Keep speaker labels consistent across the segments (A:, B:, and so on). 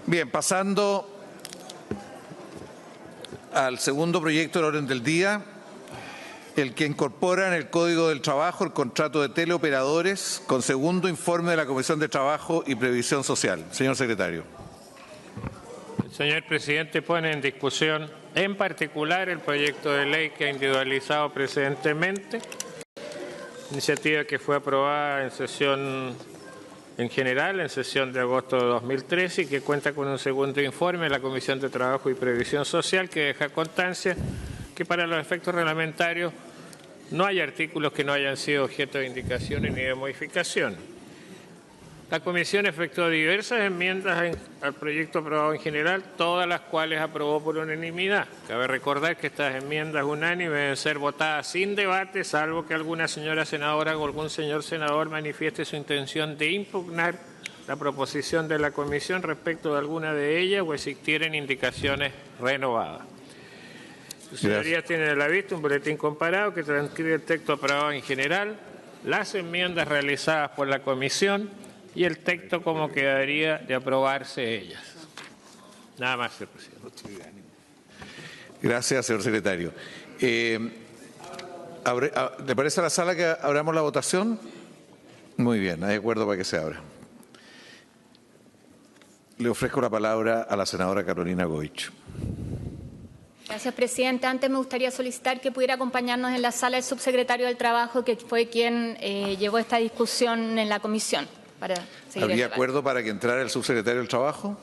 A: Bien, pasando al segundo proyecto del orden del día, el que incorpora en el Código del Trabajo el contrato de teleoperadores con segundo informe de la Comisión de Trabajo y Previsión Social. Señor secretario.
B: Señor presidente, pone en discusión en particular el proyecto de ley que ha individualizado precedentemente, iniciativa que fue aprobada en sesión en general, en sesión de agosto de 2013 y que cuenta con un segundo informe de la Comisión de Trabajo y Previsión Social que deja constancia que para los efectos reglamentarios no hay artículos que no hayan sido objeto de indicaciones ni de modificación. La Comisión efectuó diversas enmiendas al proyecto aprobado en general, todas las cuales aprobó por unanimidad. Cabe recordar que estas enmiendas unánimes deben ser votadas sin debate, salvo que alguna señora senadora o algún señor senador manifieste su intención de impugnar la proposición de la Comisión respecto de alguna de ellas o existieren indicaciones renovadas. Sus señorías tienen a la vista un boletín comparado que transcribe el texto aprobado en general, las enmiendas realizadas por la Comisión y el texto como quedaría de aprobarse ellas. Nada más, señor presidente.
A: Gracias, señor secretario. ¿Le parece a la sala que abramos la votación? Muy bien, hay acuerdo para que se abra. Le ofrezco la palabra a la senadora Carolina Goich.
C: Gracias, presidente. Antes me gustaría solicitar que pudiera acompañarnos en la sala el subsecretario del Trabajo, que fue quien llevó esta discusión en la comisión.
A: ¿Habría acuerdo para que entrara el subsecretario del Trabajo?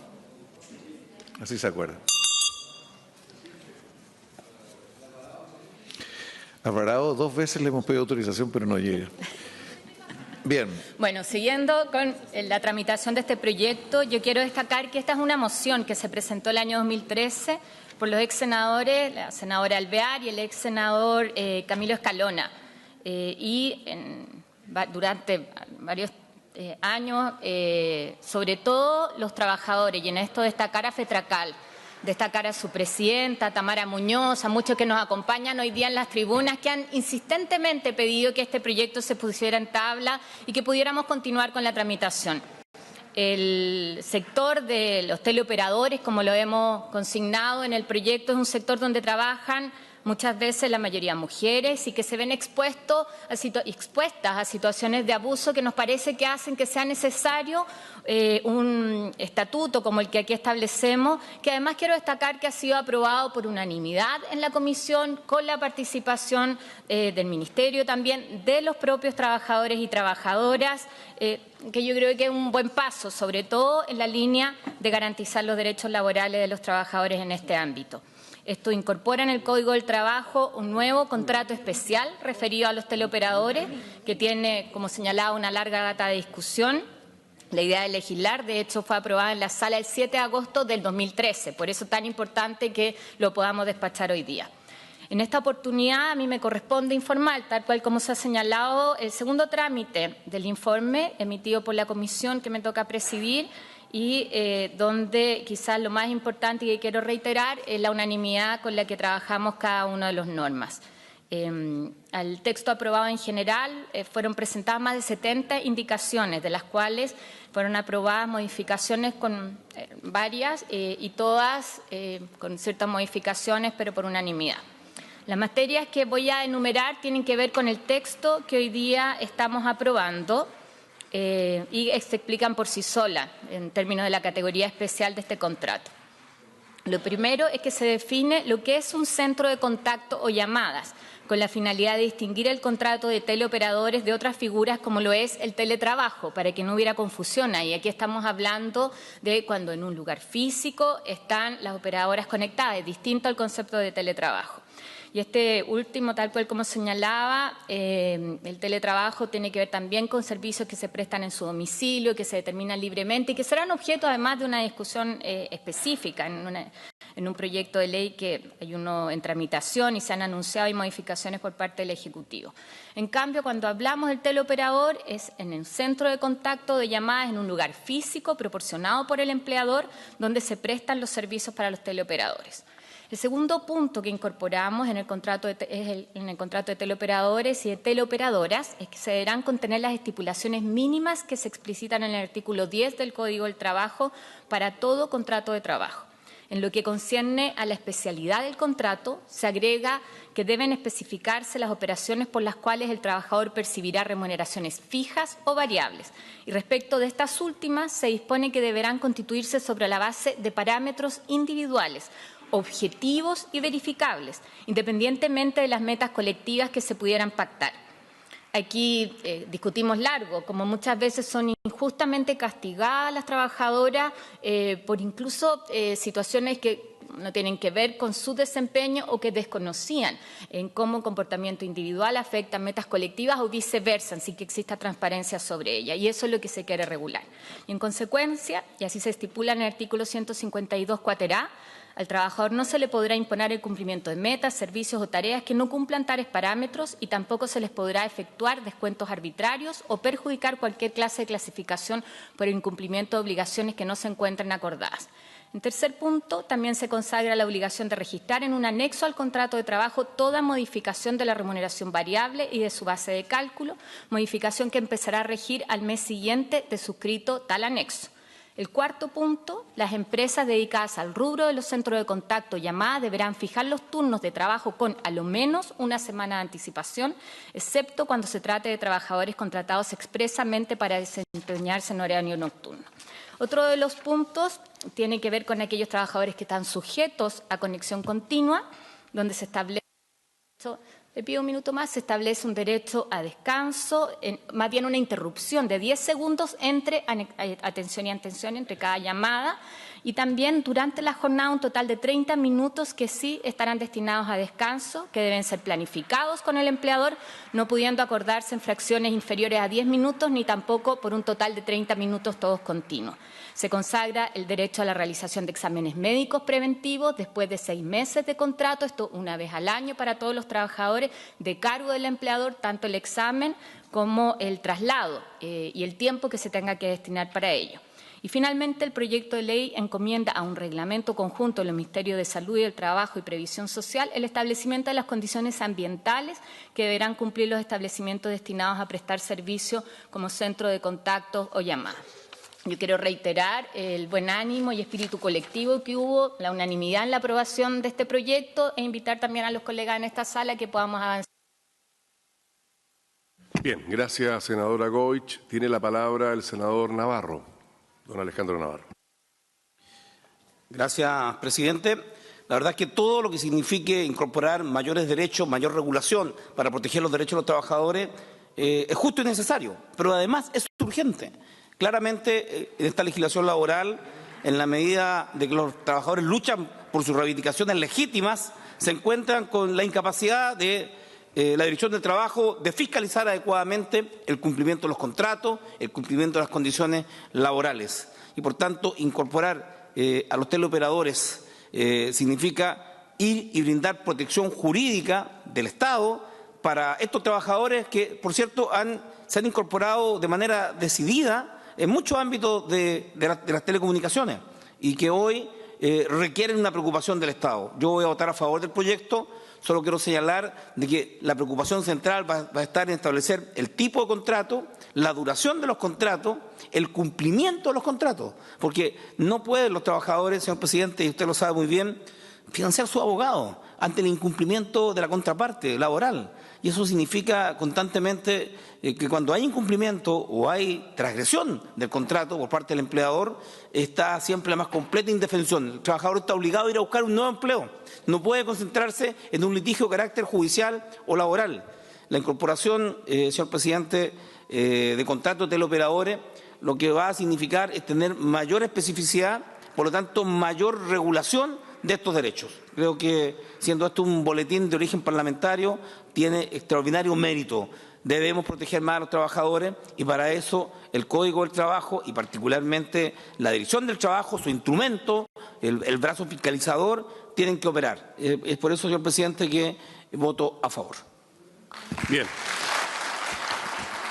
A: Así se acuerda. Alvarado, 2 veces le hemos pedido autorización, pero no llega. Bien.
C: Bueno, siguiendo con la tramitación de este proyecto, yo quiero destacar que esta es una moción que se presentó el año 2013 por los ex senadores, la senadora Alvear y el ex senador Camilo Escalona. Durante varios años, sobre todo los trabajadores, y en esto destacar a FETRACAL, destacar a su presidenta, Tamara Muñoz, a muchos que nos acompañan hoy día en las tribunas, que han insistentemente pedido que este proyecto se pusiera en tabla y que pudiéramos continuar con la tramitación. El sector de los teleoperadores, como lo hemos consignado en el proyecto, es un sector donde trabajan muchas veces la mayoría mujeres y que se ven expuestas a situaciones de abuso que nos parece que hacen que sea necesario un estatuto como el que aquí establecemos, que además quiero destacar que ha sido aprobado por unanimidad en la comisión, con la participación del Ministerio también, de los propios trabajadores y trabajadoras, que yo creo que es un buen paso, sobre todo en la línea de garantizar los derechos laborales de los trabajadores en este ámbito. Esto incorpora en el Código del Trabajo un nuevo contrato especial referido a los teleoperadores, que tiene, como señalaba, una larga data de discusión. La idea de legislar, de hecho, fue aprobada en la sala el 7 de agosto del 2013, por eso es tan importante que lo podamos despachar hoy día. En esta oportunidad a mí me corresponde informar, tal cual como se ha señalado, el segundo trámite del informe emitido por la comisión que me toca presidir, y donde quizás lo más importante que quiero reiterar es la unanimidad con la que trabajamos cada una de las normas. Al texto aprobado en general fueron presentadas más de 70 indicaciones, de las cuales fueron aprobadas modificaciones con varias y todas con ciertas modificaciones, pero por unanimidad. Las materias que voy a enumerar tienen que ver con el texto que hoy día estamos aprobando, y se explican por sí solas en términos de la categoría especial de este contrato. Lo primero es que se define lo que es un centro de contacto o llamadas, con la finalidad de distinguir el contrato de teleoperadores de otras figuras como lo es el teletrabajo, para que no hubiera confusión ahí. Aquí estamos hablando de cuando en un lugar físico están las operadoras conectadas, es distinto al concepto de teletrabajo. Y este último, tal cual como señalaba, el teletrabajo tiene que ver también con servicios que se prestan en su domicilio, que se determinan libremente y que serán objeto además de una discusión específica en un proyecto de ley que hay uno en tramitación y se han anunciado modificaciones por parte del Ejecutivo. En cambio, cuando hablamos del teleoperador es en el centro de contacto de llamadas en un lugar físico proporcionado por el empleador donde se prestan los servicios para los teleoperadores. El segundo punto que incorporamos en el contrato en el contrato de teleoperadores y de teleoperadoras es que se deberán contener las estipulaciones mínimas que se explicitan en el artículo 10 del Código del Trabajo para todo contrato de trabajo. En lo que concierne a la especialidad del contrato, se agrega que deben especificarse las operaciones por las cuales el trabajador percibirá remuneraciones fijas o variables. Y respecto de estas últimas, se dispone que deberán constituirse sobre la base de parámetros individuales, objetivos y verificables, independientemente de las metas colectivas que se pudieran pactar. Aquí discutimos largo, como muchas veces son injustamente castigadas las trabajadoras por incluso situaciones que no tienen que ver con su desempeño o que desconocían en cómo el comportamiento individual afecta metas colectivas o viceversa, sin que exista transparencia sobre ella. Y eso es lo que se quiere regular. Y en consecuencia, y así se estipula en el artículo 152 cuater A, al trabajador no se le podrá imponer el cumplimiento de metas, servicios o tareas que no cumplan tales parámetros y tampoco se les podrá efectuar descuentos arbitrarios o perjudicar cualquier clase de clasificación por el incumplimiento de obligaciones que no se encuentren acordadas. En tercer punto, también se consagra la obligación de registrar en un anexo al contrato de trabajo toda modificación de la remuneración variable y de su base de cálculo, modificación que empezará a regir al mes siguiente de suscrito tal anexo. El cuarto punto, las empresas dedicadas al rubro de los centros de contacto llamadas deberán fijar los turnos de trabajo con a lo menos una semana de anticipación, excepto cuando se trate de trabajadores contratados expresamente para desempeñarse en horario nocturno. Otro de los puntos tiene que ver con aquellos trabajadores que están sujetos a conexión continua, donde se establece, le pido un minuto más, se establece un derecho a descanso, más bien una interrupción de 10 segundos entre atención y atención entre cada llamada y también durante la jornada un total de 30 minutos que sí estarán destinados a descanso, que deben ser planificados con el empleador, no pudiendo acordarse en fracciones inferiores a 10 minutos ni tampoco por un total de 30 minutos todos continuos. Se consagra el derecho a la realización de exámenes médicos preventivos después de 6 meses de contrato, esto una vez al año para todos los trabajadores, de cargo del empleador, tanto el examen como el traslado y el tiempo que se tenga que destinar para ello. Y finalmente, el proyecto de ley encomienda a un reglamento conjunto de los Ministerios de Salud y del Trabajo y Previsión Social el establecimiento de las condiciones ambientales que deberán cumplir los establecimientos destinados a prestar servicio como centro de contactos o llamadas. Yo quiero reiterar el buen ánimo y espíritu colectivo que hubo, la unanimidad en la aprobación de este proyecto e invitar también a los colegas en esta sala que podamos avanzar.
D: Bien, gracias, senadora Goich. Tiene la palabra el senador Navarro, don Alejandro Navarro.
E: Gracias, presidente. La verdad es que todo lo que signifique incorporar mayores derechos, mayor regulación para proteger los derechos de los trabajadores es justo y necesario, pero además es urgente. Claramente, en esta legislación laboral, en la medida de que los trabajadores luchan por sus reivindicaciones legítimas, se encuentran con la incapacidad de la Dirección del Trabajo de fiscalizar adecuadamente el cumplimiento de los contratos, el cumplimiento de las condiciones laborales. Y, por tanto, incorporar a los teleoperadores significa ir y brindar protección jurídica del Estado para estos trabajadores que, por cierto, se han incorporado de manera decidida en muchos ámbitos de las telecomunicaciones y que hoy requieren una preocupación del Estado. Yo voy a votar a favor del proyecto, solo quiero señalar de que la preocupación central va a estar en establecer el tipo de contrato, la duración de los contratos, el cumplimiento de los contratos, porque no pueden los trabajadores, señor presidente, y usted lo sabe muy bien, financiar su abogado ante el incumplimiento de la contraparte laboral. Y eso significa constantemente que cuando hay incumplimiento o hay transgresión del contrato por parte del empleador, está siempre la más completa indefensión. El trabajador está obligado a ir a buscar un nuevo empleo. No puede concentrarse en un litigio de carácter judicial o laboral. La incorporación, señor presidente, de contratos de teleoperadores, lo que va a significar es tener mayor especificidad, por lo tanto, mayor regulación de estos derechos. Creo que, siendo esto un boletín de origen parlamentario, tiene extraordinario mérito. Debemos proteger más a los trabajadores y para eso el Código del Trabajo y particularmente la Dirección del Trabajo, su instrumento, el brazo fiscalizador, tienen que operar. Es por eso, señor presidente, que voto a favor.
D: Bien.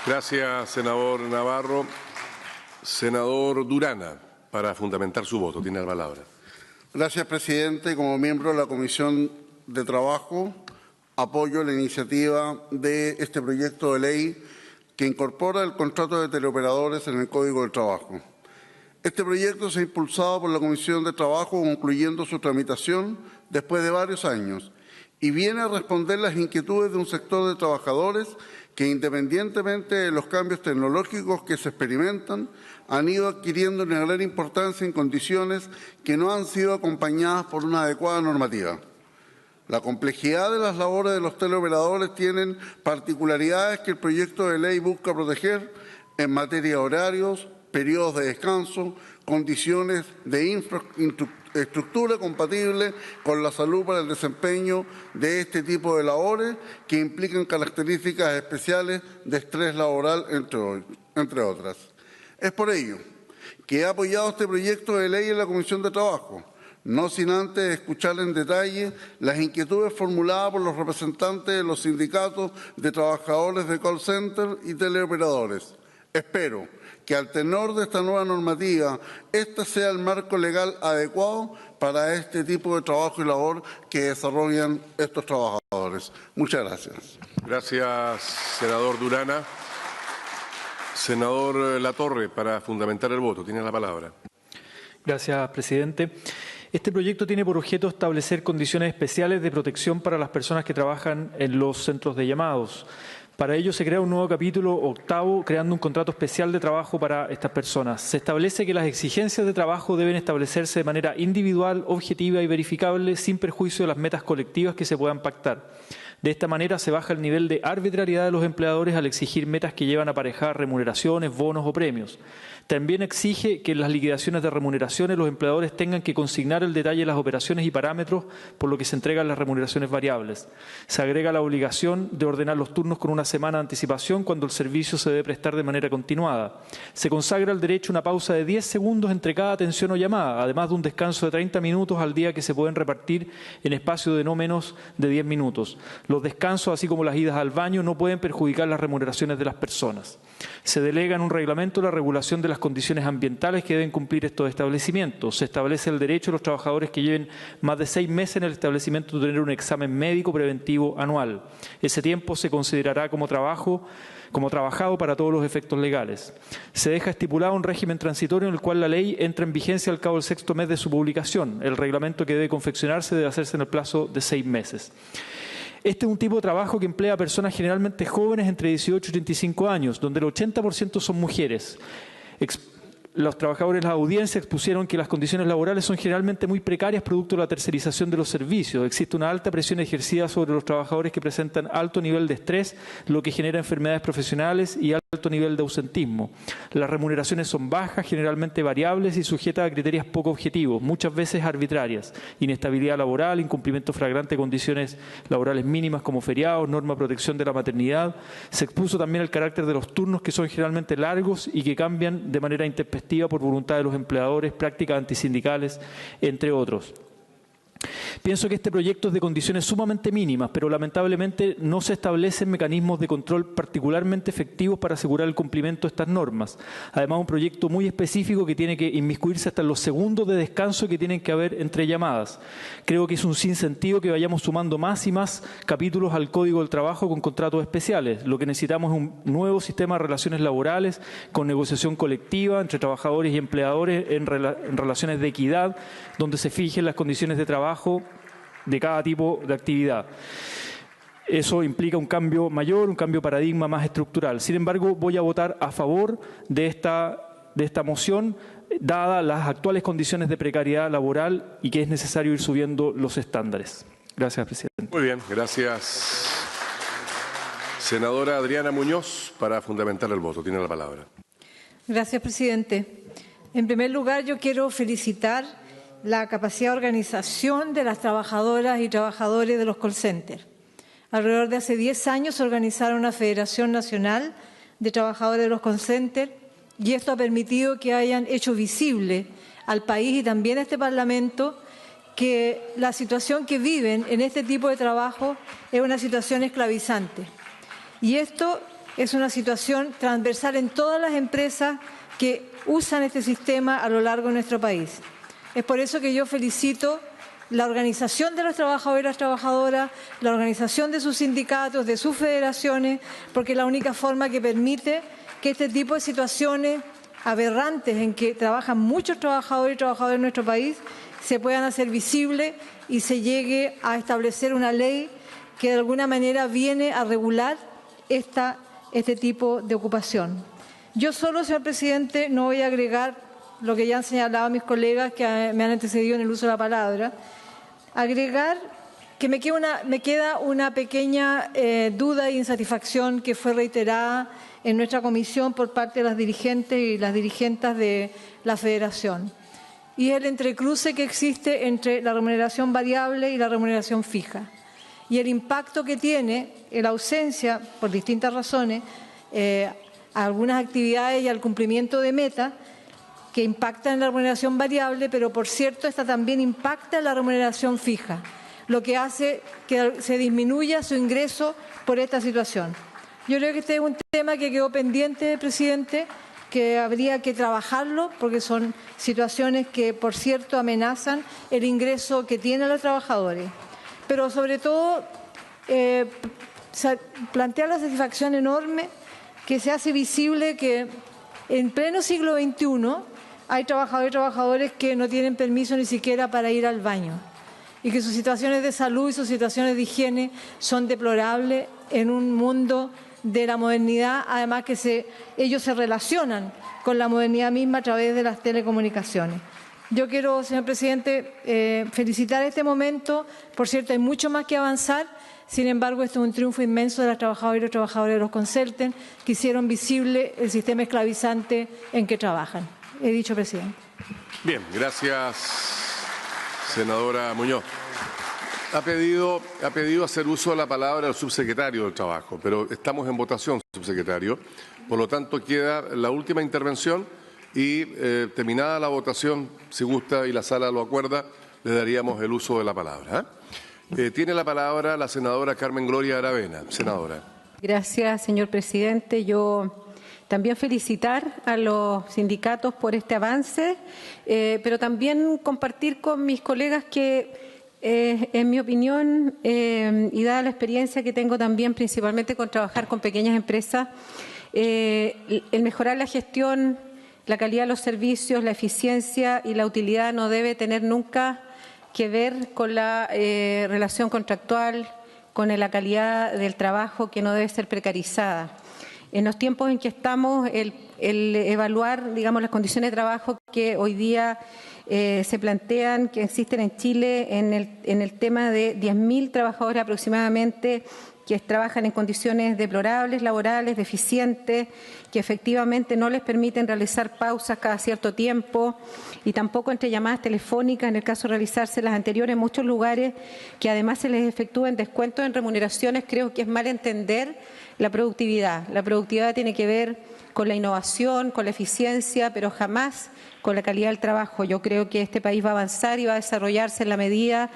D: Gracias, senador Navarro. Senador Durana, para fundamentar su voto, tiene la palabra.
F: Gracias, presidente. Como miembro de la Comisión de Trabajo, apoyo la iniciativa de este proyecto de ley que incorpora el contrato de teleoperadores en el Código del Trabajo. Este proyecto se ha impulsado por la Comisión de Trabajo, concluyendo su tramitación después de varios años, y viene a responder las inquietudes de un sector de trabajadores que, independientemente de los cambios tecnológicos que se experimentan, han ido adquiriendo una gran importancia en condiciones que no han sido acompañadas por una adecuada normativa. La complejidad de las labores de los teleoperadores tienen particularidades que el proyecto de ley busca proteger en materia de horarios, periodos de descanso, condiciones de infraestructura compatible con la salud para el desempeño de este tipo de labores que implican características especiales de estrés laboral, entre otras. Es por ello que he apoyado este proyecto de ley en la Comisión de Trabajo, no sin antes escuchar en detalle las inquietudes formuladas por los representantes de los sindicatos de trabajadores de call center y teleoperadores. Espero que al tenor de esta nueva normativa, este sea el marco legal adecuado para este tipo de trabajo y labor que desarrollan estos trabajadores. Muchas gracias.
D: Gracias, senador Durana. Senador Latorre, para fundamentar el voto, tiene la palabra.
G: Gracias, presidente. Este proyecto tiene por objeto establecer condiciones especiales de protección para las personas que trabajan en los centros de llamados. Para ello se crea un nuevo capítulo 8, creando un contrato especial de trabajo para estas personas. Se establece que las exigencias de trabajo deben establecerse de manera individual, objetiva y verificable, sin perjuicio de las metas colectivas que se puedan pactar. De esta manera se baja el nivel de arbitrariedad de los empleadores al exigir metas que llevan aparejadas remuneraciones, bonos o premios. También exige que en las liquidaciones de remuneraciones los empleadores tengan que consignar el detalle de las operaciones y parámetros por lo que se entregan las remuneraciones variables. Se agrega la obligación de ordenar los turnos con una semana de anticipación cuando el servicio se debe prestar de manera continuada. Se consagra el derecho a una pausa de 10 segundos entre cada atención o llamada, además de un descanso de 30 minutos al día que se pueden repartir en espacio de no menos de 10 minutos. Los descansos, así como las idas al baño, no pueden perjudicar las remuneraciones de las personas. Se delega en un reglamento la regulación de las condiciones ambientales que deben cumplir estos establecimientos. Se establece el derecho de los trabajadores que lleven más de 6 meses en el establecimiento de tener un examen médico preventivo anual. Ese tiempo se considerará como trabajado para todos los efectos legales. Se deja estipulado un régimen transitorio en el cual la ley entra en vigencia al cabo del 6º mes de su publicación. El reglamento que debe confeccionarse debe hacerse en el plazo de 6 meses. Este es un tipo de trabajo que emplea a personas generalmente jóvenes entre 18 y 35 años, donde el 80% son mujeres. Los trabajadores de la audiencia expusieron que las condiciones laborales son generalmente muy precarias producto de la tercerización de los servicios. Existe una alta presión ejercida sobre los trabajadores que presentan alto nivel de estrés, lo que genera enfermedades profesionales y alto nivel de ausentismo. Las remuneraciones son bajas, generalmente variables y sujetas a criterios poco objetivos, muchas veces arbitrarias. Inestabilidad laboral, incumplimiento flagrante de condiciones laborales mínimas como feriados, norma de protección de la maternidad. Se expuso también el carácter de los turnos que son generalmente largos y que cambian de manera intempestiva por voluntad de los empleadores, prácticas antisindicales, entre otros. Pienso que este proyecto es de condiciones sumamente mínimas, pero lamentablemente no se establecen mecanismos de control particularmente efectivos para asegurar el cumplimiento de estas normas. Además, un proyecto muy específico que tiene que inmiscuirse hasta en los segundos de descanso que tienen que haber entre llamadas. Creo que es un sinsentido que vayamos sumando más y más capítulos al Código del Trabajo con contratos especiales. Lo que necesitamos es un nuevo sistema de relaciones laborales con negociación colectiva entre trabajadores y empleadores en relaciones de equidad, donde se fijen las condiciones de trabajo de cada tipo de actividad. Eso implica un cambio mayor, un cambio de paradigma más estructural. Sin embargo, voy a votar a favor de esta moción, dadas las actuales condiciones de precariedad laboral y que es necesario ir subiendo los estándares. Gracias, presidente.
D: Muy bien, gracias. Senadora Adriana Muñoz, para fundamentar el voto. Tiene la palabra.
H: Gracias, presidente. En primer lugar, yo quiero felicitar la capacidad de organización de las trabajadoras y trabajadores de los call centers. Alrededor de hace 10 años se organizaron una Federación Nacional de Trabajadores de los Call Centers y esto ha permitido que hayan hecho visible al país y también a este Parlamento que la situación que viven en este tipo de trabajo es una situación esclavizante. Y esto es una situación transversal en todas las empresas que usan este sistema a lo largo de nuestro país. Es por eso que yo felicito la organización de los trabajadores y las trabajadoras, la organización de sus sindicatos, de sus federaciones, porque es la única forma que permite que este tipo de situaciones aberrantes en que trabajan muchos trabajadores y trabajadoras en nuestro país se puedan hacer visibles y se llegue a establecer una ley que de alguna manera viene a regular este tipo de ocupación. Yo solo, señor presidente, no voy a agregar lo que ya han señalado mis colegas que me han antecedido en el uso de la palabra, agregar que me queda una pequeña duda e insatisfacción que fue reiterada en nuestra comisión por parte de las dirigentes y las dirigentas de la Federación, y el entrecruce que existe entre la remuneración variable y la remuneración fija, y el impacto que tiene la ausencia, por distintas razones, a algunas actividades y al cumplimiento de metas que impactan en la remuneración variable, pero por cierto, esta también impacta en la remuneración fija, lo que hace que se disminuya su ingreso por esta situación. Yo creo que este es un tema que quedó pendiente, presidente, que habría que trabajarlo, porque son situaciones que, por cierto, amenazan el ingreso que tienen los trabajadores. Pero, sobre todo, plantear la satisfacción enorme que se hace visible que en pleno siglo XXI hay trabajadores y trabajadores que no tienen permiso ni siquiera para ir al baño y que sus situaciones de salud y sus situaciones de higiene son deplorables en un mundo de la modernidad, además que ellos se relacionan con la modernidad misma a través de las telecomunicaciones. Yo quiero, señor presidente, felicitar este momento. Por cierto, hay mucho más que avanzar. Sin embargo, esto es un triunfo inmenso de las trabajadoras y los trabajadores de los Conselten, que hicieron visible el sistema esclavizante en que trabajan. He dicho, presidente.
D: Bien, gracias, senadora Muñoz. Ha pedido hacer uso de la palabra el subsecretario del Trabajo, pero estamos en votación, subsecretario. Por lo tanto, queda la última intervención y terminada la votación, si gusta y la sala lo acuerda, le daríamos el uso de la palabra. Tiene la palabra la senadora Carmen Gloria Aravena. Senadora.
I: Gracias, señor presidente. Yo también felicitar a los sindicatos por este avance, pero también compartir con mis colegas que, en mi opinión, y dada la experiencia que tengo también principalmente con trabajar con pequeñas empresas, el mejorar la gestión, la calidad de los servicios, la eficiencia y la utilidad no debe tener nunca que ver con la relación contractual, con la calidad del trabajo, que no debe ser precarizada. En los tiempos en que estamos, el evaluar, digamos, las condiciones de trabajo que hoy día se plantean, que existen en Chile, en el tema de 10.000 trabajadores aproximadamente que trabajan en condiciones deplorables, laborales, deficientes, que efectivamente no les permiten realizar pausas cada cierto tiempo y tampoco entre llamadas telefónicas, en el caso de realizarse las anteriores, en muchos lugares que además se les efectúen descuentos en remuneraciones. Creo que es mal entender la productividad. La productividad tiene que ver con la innovación, con la eficiencia, pero jamás con la calidad del trabajo. Yo creo que este país va a avanzar y va a desarrollarse en la medida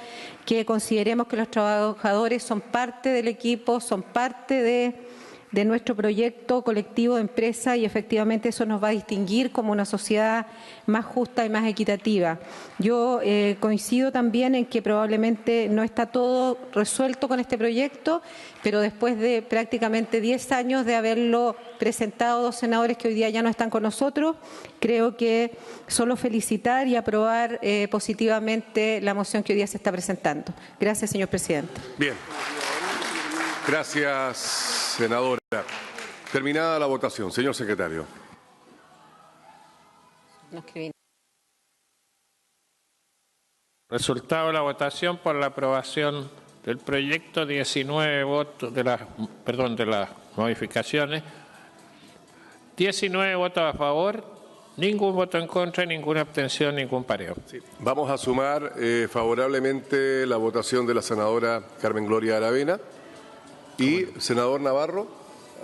I: que consideremos que los trabajadores son parte del equipo, son parte de nuestro proyecto colectivo de empresa, y efectivamente eso nos va a distinguir como una sociedad más justa y más equitativa. Yo coincido también en que probablemente no está todo resuelto con este proyecto, pero después de prácticamente 10 años de haberlo presentado 2 senadores que hoy día ya no están con nosotros, creo que solo felicitar y aprobar positivamente la moción que hoy día se está presentando. Gracias, señor presidente.
D: Bien. Gracias, senadora. Terminada la votación. Señor secretario.
B: Resultado de la votación por la aprobación del proyecto: 19 votos de las modificaciones, 19 votos a favor, ningún voto en contra, ninguna abstención, ningún pareo.
D: Sí. Vamos a sumar favorablemente la votación de la senadora Carmen Gloria Aravena. ¿Y senador Navarro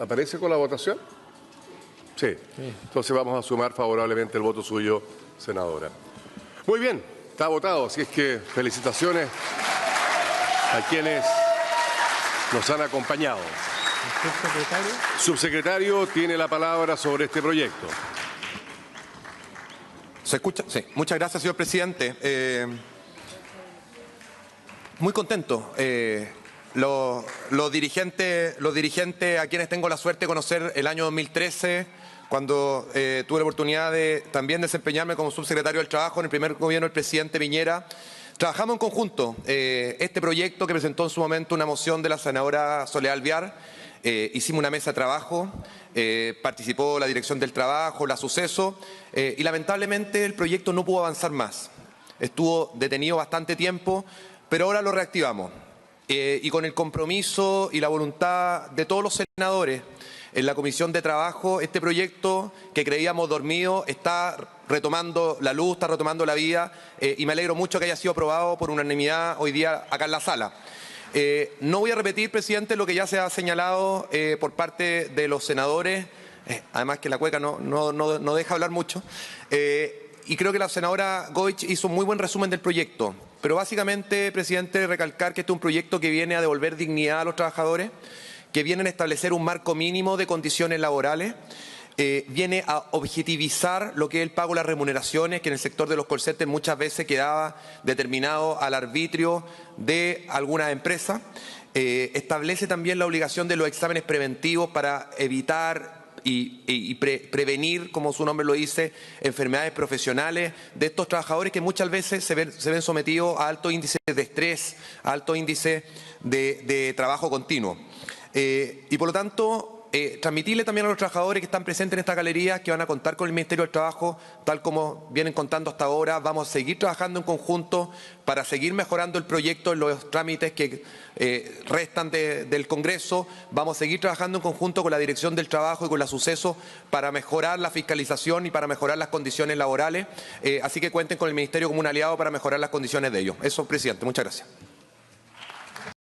D: aparece con la votación? Sí. Entonces vamos a sumar favorablemente el voto suyo, senadora. Muy bien, está votado, así es que felicitaciones a quienes nos han acompañado.
B: ¿Subsecretario?
D: Subsecretario tiene la palabra sobre este proyecto.
J: ¿Se escucha? Sí. Muchas gracias, señor presidente. Muy contento. Los dirigentes a quienes tengo la suerte de conocer el año 2013, cuando tuve la oportunidad de también desempeñarme como subsecretario del Trabajo en el primer gobierno del presidente Piñera, trabajamos en conjunto este proyecto que presentó en su momento una moción de la senadora Soledad Alvear. Hicimos una mesa de trabajo, participó la Dirección del Trabajo, la Suceso, y lamentablemente el proyecto no pudo avanzar más. Estuvo detenido bastante tiempo, pero ahora lo reactivamos. Y con el compromiso y la voluntad de todos los senadores en la Comisión de Trabajo, este proyecto que creíamos dormido está retomando la luz, está retomando la vida, y me alegro mucho que haya sido aprobado por unanimidad hoy día acá en la sala. No voy a repetir, presidente, lo que ya se ha señalado por parte de los senadores, además que la cueca no deja hablar mucho, y creo que la senadora Goich hizo un muy buen resumen del proyecto. Pero básicamente, presidente, recalcar que este es un proyecto que viene a devolver dignidad a los trabajadores, que viene a establecer un marco mínimo de condiciones laborales, viene a objetivizar lo que es el pago de las remuneraciones, que en el sector de los call centers muchas veces quedaba determinado al arbitrio de algunas empresas. Establece también la obligación de los exámenes preventivos para evitar y prevenir, como su nombre lo dice, enfermedades profesionales de estos trabajadores que muchas veces se ven sometidos a altos índices de estrés, a altos índices de trabajo continuo. Y por lo tanto, transmitirle también a los trabajadores que están presentes en esta galería que van a contar con el Ministerio del Trabajo, tal como vienen contando hasta ahora. Vamos a seguir trabajando en conjunto para seguir mejorando el proyecto en los trámites que restan del Congreso. Vamos a seguir trabajando en conjunto con la Dirección del Trabajo y con la Suceso para mejorar la fiscalización y para mejorar las condiciones laborales. Así que cuenten con el Ministerio como un aliado para mejorar las condiciones de ellos. Eso, presidente. Muchas gracias.